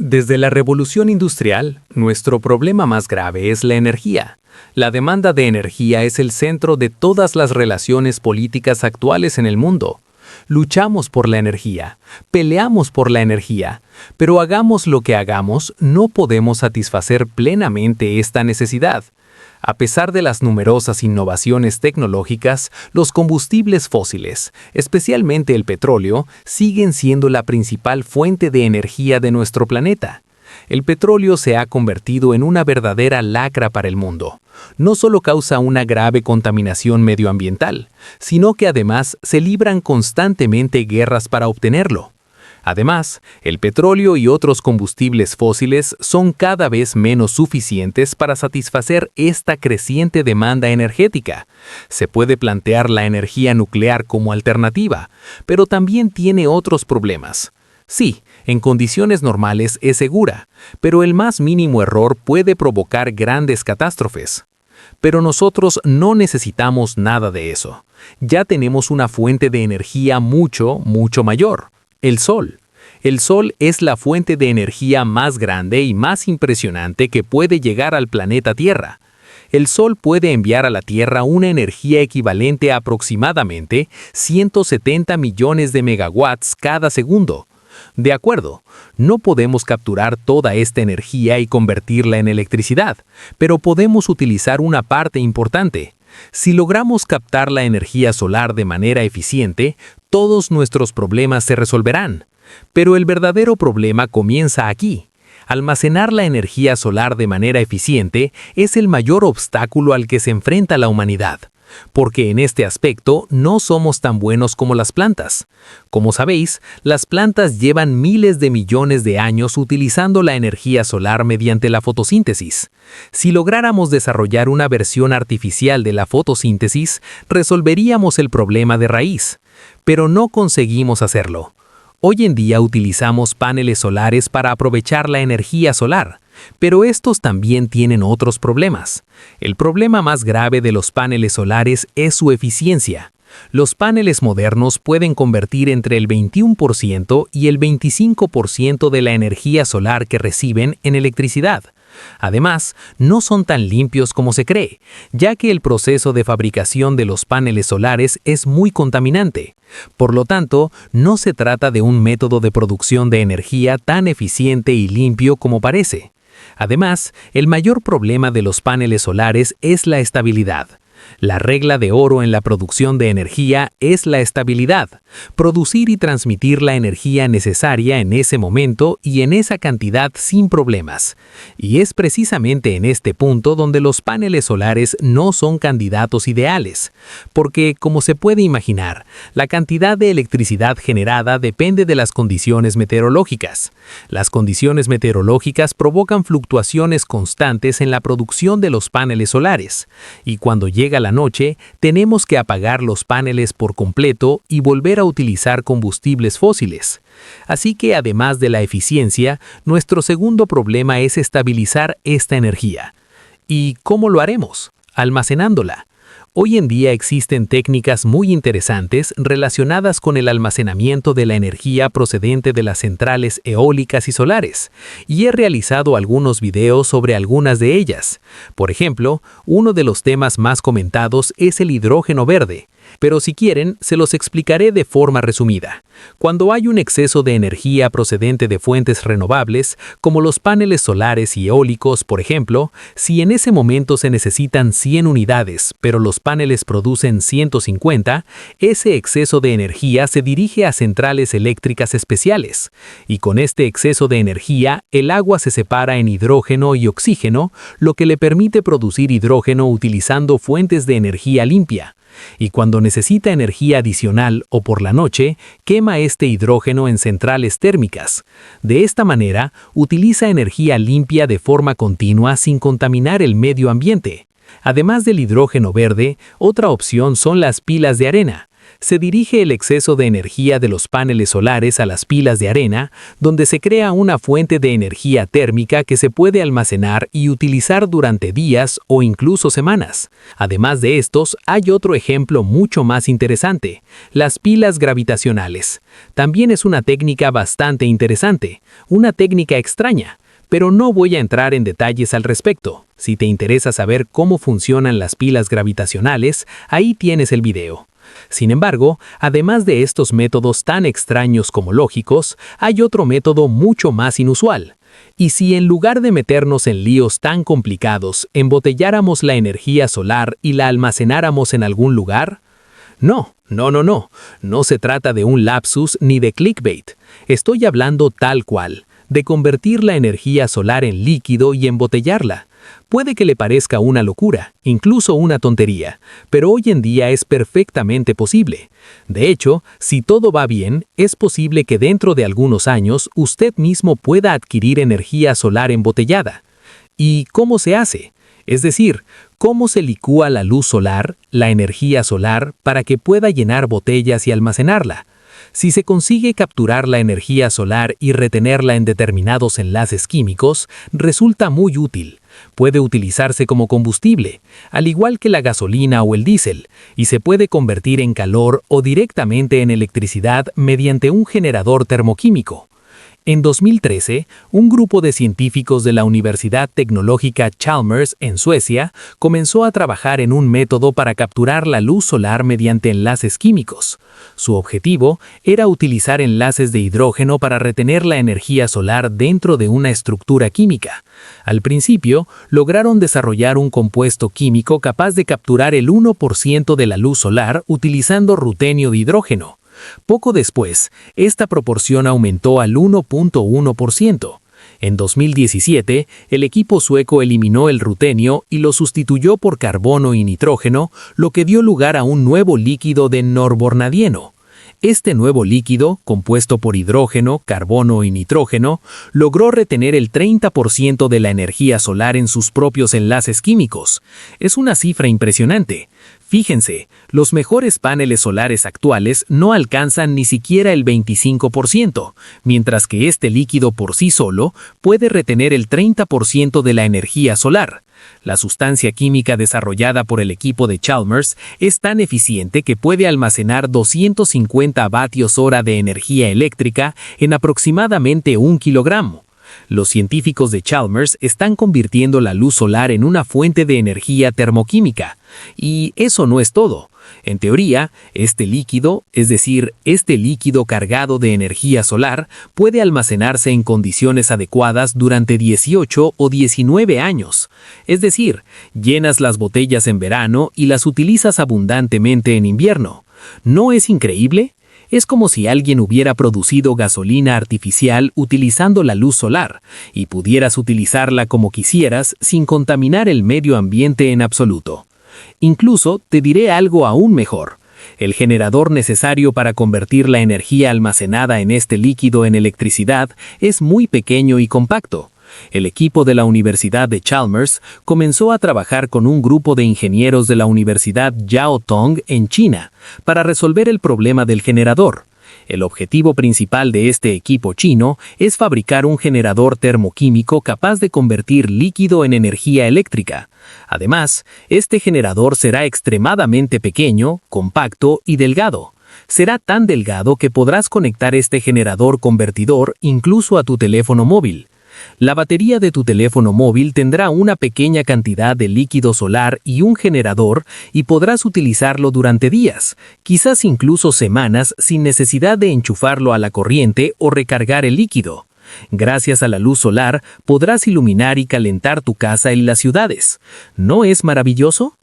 Desde la revolución industrial, nuestro problema más grave es la energía. La demanda de energía es el centro de todas las relaciones políticas actuales en el mundo. Luchamos por la energía, peleamos por la energía, pero hagamos lo que hagamos, no podemos satisfacer plenamente esta necesidad. A pesar de las numerosas innovaciones tecnológicas, los combustibles fósiles, especialmente el petróleo, siguen siendo la principal fuente de energía de nuestro planeta. El petróleo se ha convertido en una verdadera lacra para el mundo. No solo causa una grave contaminación medioambiental, sino que además se libran constantemente guerras para obtenerlo. Además, el petróleo y otros combustibles fósiles son cada vez menos suficientes para satisfacer esta creciente demanda energética. Se puede plantear la energía nuclear como alternativa, pero también tiene otros problemas. Sí, en condiciones normales es segura, pero el más mínimo error puede provocar grandes catástrofes. Pero nosotros no necesitamos nada de eso. Ya tenemos una fuente de energía mucho mayor. El Sol. El Sol es la fuente de energía más grande y más impresionante que puede llegar al planeta Tierra. El Sol puede enviar a la Tierra una energía equivalente a aproximadamente 170 millones de megawatts cada segundo. De acuerdo, no podemos capturar toda esta energía y convertirla en electricidad, pero podemos utilizar una parte importante. Si logramos captar la energía solar de manera eficiente, todos nuestros problemas se resolverán. Pero el verdadero problema comienza aquí. Almacenar la energía solar de manera eficiente es el mayor obstáculo al que se enfrenta la humanidad, porque en este aspecto no somos tan buenos como las plantas. Como sabéis, las plantas llevan miles de millones de años utilizando la energía solar mediante la fotosíntesis. Si lográramos desarrollar una versión artificial de la fotosíntesis, resolveríamos el problema de raíz. Pero no conseguimos hacerlo. Hoy en día utilizamos paneles solares para aprovechar la energía solar, pero estos también tienen otros problemas. El problema más grave de los paneles solares es su eficiencia. Los paneles modernos pueden convertir entre el 21% y el 25% de la energía solar que reciben en electricidad. Además, no son tan limpios como se cree, ya que el proceso de fabricación de los paneles solares es muy contaminante. Por lo tanto, no se trata de un método de producción de energía tan eficiente y limpio como parece. Además, el mayor problema de los paneles solares es la estabilidad. La regla de oro en la producción de energía es la estabilidad, producir y transmitir la energía necesaria en ese momento y en esa cantidad sin problemas. Y es precisamente en este punto donde los paneles solares no son candidatos ideales, porque, como se puede imaginar, la cantidad de electricidad generada depende de las condiciones meteorológicas. Las condiciones meteorológicas provocan fluctuaciones constantes en la producción de los paneles solares, y cuando llega la noche, tenemos que apagar los paneles por completo y volver a utilizar combustibles fósiles. Así que además de la eficiencia, nuestro segundo problema es estabilizar esta energía. ¿Y cómo lo haremos? Almacenándola. Hoy en día existen técnicas muy interesantes relacionadas con el almacenamiento de la energía procedente de las centrales eólicas y solares, y he realizado algunos videos sobre algunas de ellas. Por ejemplo, uno de los temas más comentados es el hidrógeno verde, pero si quieren, se los explicaré de forma resumida. Cuando hay un exceso de energía procedente de fuentes renovables, como los paneles solares y eólicos, por ejemplo, si en ese momento se necesitan 100 unidades, pero los paneles producen 150, ese exceso de energía se dirige a centrales eléctricas especiales, y con este exceso de energía, el agua se separa en hidrógeno y oxígeno, lo que le permite producir hidrógeno utilizando fuentes de energía limpia. Y cuando necesita energía adicional o por la noche, quema este hidrógeno en centrales térmicas. De esta manera, utiliza energía limpia de forma continua sin contaminar el medio ambiente. Además del hidrógeno verde, otra opción son las pilas de arena, Se dirige el exceso de energía de los paneles solares a las pilas de arena, donde se crea una fuente de energía térmica que se puede almacenar y utilizar durante días o incluso semanas. Además de estos, hay otro ejemplo mucho más interesante: las pilas gravitacionales. También es una técnica bastante interesante, una técnica extraña, pero no voy a entrar en detalles al respecto. Si te interesa saber cómo funcionan las pilas gravitacionales, ahí tienes el video. Sin embargo, además de estos métodos tan extraños como lógicos, hay otro método mucho más inusual. ¿Y si en lugar de meternos en líos tan complicados, embotelláramos la energía solar y la almacenáramos en algún lugar? No se trata de un lapsus ni de clickbait. Estoy hablando tal cual, de convertir la energía solar en líquido y embotellarla. Puede que le parezca una locura, incluso una tontería, pero hoy en día es perfectamente posible. De hecho, si todo va bien, es posible que dentro de algunos años usted mismo pueda adquirir energía solar embotellada. ¿Y cómo se hace? Es decir, ¿cómo se licúa la luz solar, la energía solar, para que pueda llenar botellas y almacenarla? Si se consigue capturar la energía solar y retenerla en determinados enlaces químicos, resulta muy útil. Puede utilizarse como combustible, al igual que la gasolina o el diésel, y se puede convertir en calor o directamente en electricidad mediante un generador termoquímico. En 2013, un grupo de científicos de la Universidad Tecnológica Chalmers en Suecia comenzó a trabajar en un método para capturar la luz solar mediante enlaces químicos. Su objetivo era utilizar enlaces de hidrógeno para retener la energía solar dentro de una estructura química. Al principio, lograron desarrollar un compuesto químico capaz de capturar el 1% de la luz solar utilizando rutenio de hidrógeno. Poco después, esta proporción aumentó al 1.1%. En 2017, el equipo sueco eliminó el rutenio y lo sustituyó por carbono y nitrógeno, lo que dio lugar a un nuevo líquido de norbornadieno. Este nuevo líquido, compuesto por hidrógeno, carbono y nitrógeno, logró retener el 30% de la energía solar en sus propios enlaces químicos. Es una cifra impresionante. Fíjense, los mejores paneles solares actuales no alcanzan ni siquiera el 25%, mientras que este líquido por sí solo puede retener el 30% de la energía solar. La sustancia química desarrollada por el equipo de Chalmers es tan eficiente que puede almacenar 250 vatios-hora de energía eléctrica en aproximadamente 1 kilogramo. Los científicos de Chalmers están convirtiendo la luz solar en una fuente de energía termoquímica. Y eso no es todo. En teoría, este líquido, es decir, este líquido cargado de energía solar, puede almacenarse en condiciones adecuadas durante 18 o 19 años. Es decir, llenas las botellas en verano y las utilizas abundantemente en invierno. ¿No es increíble? Es como si alguien hubiera producido gasolina artificial utilizando la luz solar, y pudieras utilizarla como quisieras sin contaminar el medio ambiente en absoluto. Incluso te diré algo aún mejor. El generador necesario para convertir la energía almacenada en este líquido en electricidad es muy pequeño y compacto. El equipo de la Universidad de Chalmers comenzó a trabajar con un grupo de ingenieros de la Universidad Jiao Tong en China para resolver el problema del generador. El objetivo principal de este equipo chino es fabricar un generador termoquímico capaz de convertir líquido en energía eléctrica. Además, este generador será extremadamente pequeño, compacto y delgado. Será tan delgado que podrás conectar este generador convertidor incluso a tu teléfono móvil. La batería de tu teléfono móvil tendrá una pequeña cantidad de líquido solar y un generador y podrás utilizarlo durante días, quizás incluso semanas sin necesidad de enchufarlo a la corriente o recargar el líquido. Gracias a la luz solar podrás iluminar y calentar tu casa y las ciudades. ¿No es maravilloso?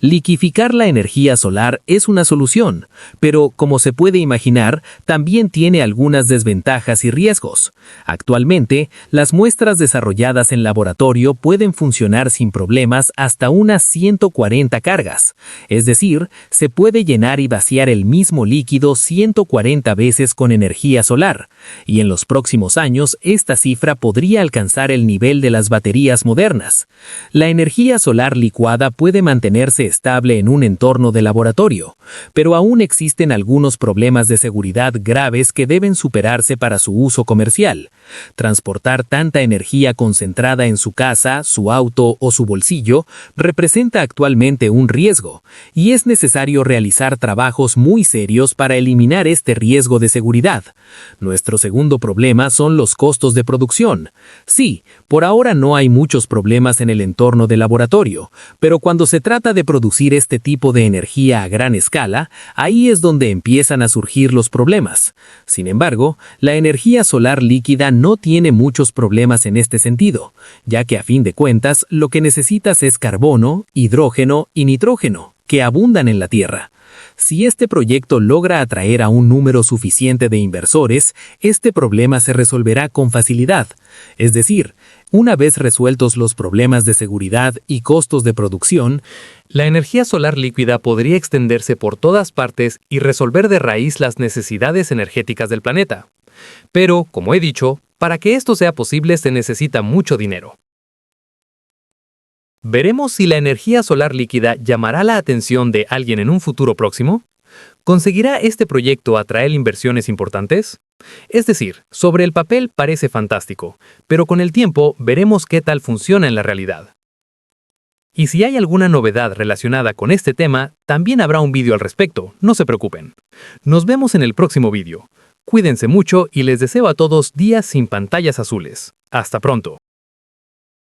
Liquificar la energía solar es una solución, pero como se puede imaginar, también tiene algunas desventajas y riesgos. Actualmente, las muestras desarrolladas en laboratorio pueden funcionar sin problemas hasta unas 140 cargas. Es decir, se puede llenar y vaciar el mismo líquido 140 veces con energía solar, y en los próximos años esta cifra podría alcanzar el nivel de las baterías modernas. La energía solar licuada puede mantenerse estable en un entorno de laboratorio, pero aún existen algunos problemas de seguridad graves que deben superarse para su uso comercial. Transportar tanta energía concentrada en su casa, su auto o su bolsillo representa actualmente un riesgo, y es necesario realizar trabajos muy serios para eliminar este riesgo de seguridad. Nuestro segundo problema son los costos de producción. Sí, por ahora no hay muchos problemas en el entorno del laboratorio, pero cuando se trata de producir este tipo de energía a gran escala, ahí es donde empiezan a surgir los problemas. Sin embargo, la energía solar líquida no tiene muchos problemas en este sentido, ya que a fin de cuentas lo que necesitas es carbono, hidrógeno y nitrógeno, que abundan en la Tierra. Si este proyecto logra atraer a un número suficiente de inversores, este problema se resolverá con facilidad. Es decir, una vez resueltos los problemas de seguridad y costos de producción, la energía solar líquida podría extenderse por todas partes y resolver de raíz las necesidades energéticas del planeta. Pero, como he dicho, para que esto sea posible se necesita mucho dinero. ¿Veremos si la energía solar líquida llamará la atención de alguien en un futuro próximo? ¿Conseguirá este proyecto atraer inversiones importantes? Es decir, sobre el papel parece fantástico, pero con el tiempo veremos qué tal funciona en la realidad. Y si hay alguna novedad relacionada con este tema, también habrá un vídeo al respecto, no se preocupen. Nos vemos en el próximo vídeo. Cuídense mucho y les deseo a todos días sin pantallas azules. Hasta pronto.